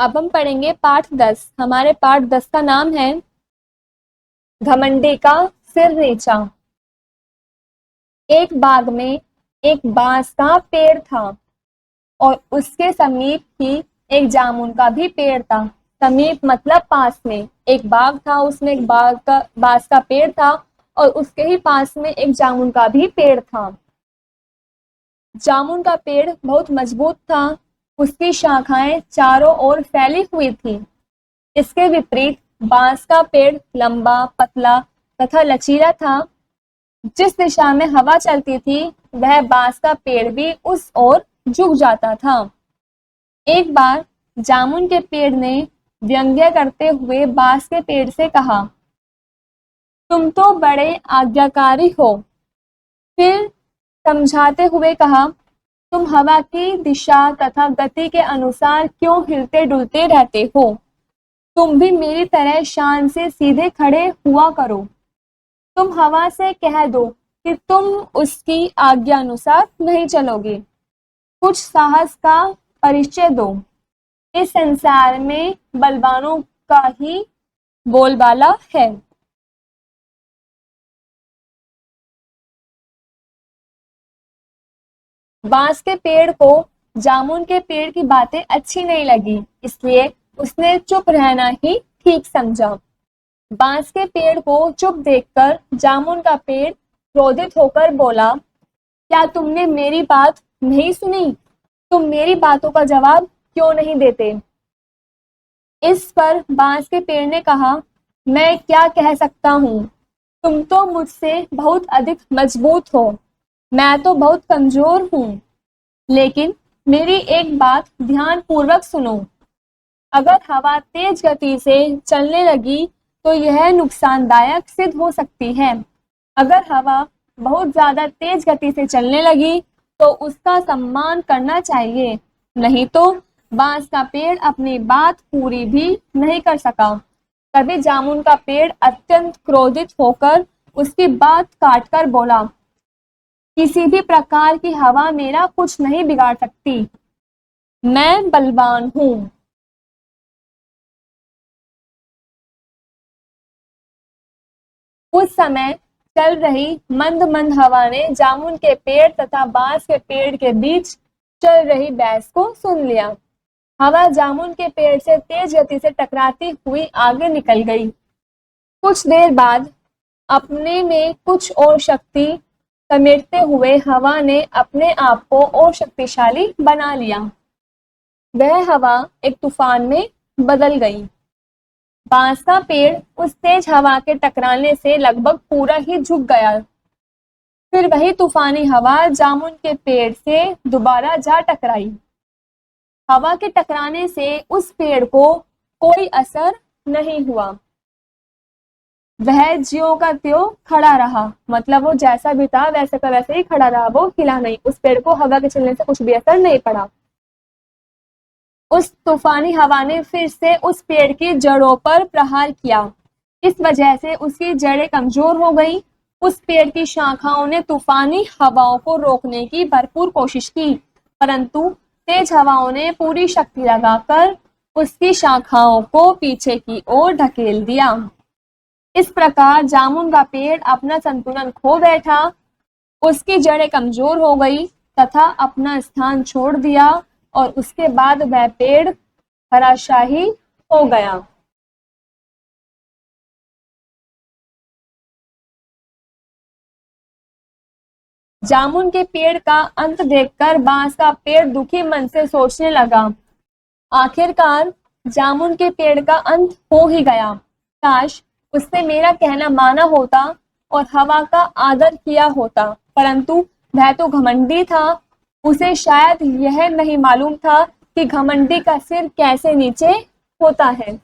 अब हम पढ़ेंगे पाठ 10। हमारे पाठ 10 का नाम है घमंडी का सिर नीचा। एक बाग में एक बांस का पेड़ था और उसके समीप ही एक जामुन का भी पेड़ था। समीप मतलब पास में। एक बाग था, उसमें एक बांस का पेड़ था और उसके ही पास में एक जामुन का भी पेड़ था। जामुन का पेड़ बहुत मजबूत था, उसकी शाखाएं चारों ओर फैली हुई थी। इसके विपरीत बांस का पेड़ लंबा, पतला तथा लचीला था। जिस दिशा में हवा चलती थी वह बांस का पेड़ भी उस ओर झुक जाता था। एक बार जामुन के पेड़ ने व्यंग्य करते हुए बांस के पेड़ से कहा, तुम तो बड़े आज्ञाकारी हो। फिर समझाते हुए कहा, तुम हवा की दिशा तथा गति के अनुसार क्यों हिलते डुलते रहते हो? तुम भी मेरी तरह शान से सीधे खड़े हुआ करो। तुम हवा से कह दो कि तुम उसकी आज्ञा अनुसार नहीं चलोगे। कुछ साहस का परिचय दो। इस संसार में बलवानों का ही बोलबाला है। बांस के पेड़ को जामुन के पेड़ की बातें अच्छी नहीं लगी, इसलिए उसने चुप रहना ही ठीक समझा। बांस के पेड़ को चुप देखकर जामुन का पेड़ क्रोधित होकर बोला, क्या तुमने मेरी बात नहीं सुनी? तुम मेरी बातों का जवाब क्यों नहीं देते? इस पर बांस के पेड़ ने कहा, मैं क्या कह सकता हूँ? तुम तो मुझसे बहुत अधिक मजबूत हो, मैं तो बहुत कमजोर हूँ। लेकिन मेरी एक बात ध्यान पूर्वक सुनो। अगर हवा तेज गति से चलने लगी तो यह नुकसानदायक सिद्ध हो सकती है। अगर हवा बहुत ज्यादा तेज गति से चलने लगी तो उसका सम्मान करना चाहिए, नहीं तो बांस का पेड़ अपनी बात पूरी भी नहीं कर सका। तभी जामुन का पेड़ अत्यंत क्रोधित होकर उसकी बात काटकर बोला, किसी भी प्रकार की हवा मेरा कुछ नहीं बिगाड़ सकती, मैं बलवान हूँ। उस समय चल रही मंद मंद हवा ने जामुन के पेड़ तथा बांस के पेड़ के बीच चल रही बहस को सुन लिया। हवा जामुन के पेड़ से तेज गति से टकराती हुई आगे निकल गई। कुछ देर बाद अपने में कुछ और शक्ति समेटते हुए हवा ने अपने आप को और शक्तिशाली बना लिया। वह हवा एक तूफान में बदल गई। बांस का पेड़ उस तेज हवा के टकराने से लगभग पूरा ही झुक गया। फिर वही तूफानी हवा जामुन के पेड़ से दोबारा जा टकराई। हवा के टकराने से उस पेड़ को कोई असर नहीं हुआ। वह ज्यों का त्यों खड़ा रहा, मतलब वो जैसा भी था वैसे का वैसे ही खड़ा रहा, वो हिला नहीं। उस पेड़ को हवा के चलने से कुछ भी असर नहीं पड़ा। उस तूफानी हवा ने फिर से उस पेड़ की जड़ों पर प्रहार किया। इस वजह से उसकी जड़ें कमजोर हो गई। उस पेड़ की शाखाओं ने तूफानी हवाओं को रोकने की भरपूर कोशिश की, परंतु तेज हवाओं ने पूरी शक्ति लगाकर उसकी शाखाओं को पीछे की ओर ढकेल दिया। इस प्रकार जामुन का पेड़ अपना संतुलन खो बैठा, उसकी जड़ें कमजोर हो गई तथा अपना स्थान छोड़ दिया और उसके बाद वह पेड़ धराशायी हो गया। जामुन के पेड़ का अंत देखकर बांस का पेड़ दुखी मन से सोचने लगा, आखिरकार जामुन के पेड़ का अंत हो ही गया। काश उसने मेरा कहना माना होता और हवा का आदर किया होता, परंतु वह तो घमंडी था। उसे शायद यह नहीं मालूम था कि घमंडी का सिर कैसे नीचे होता है।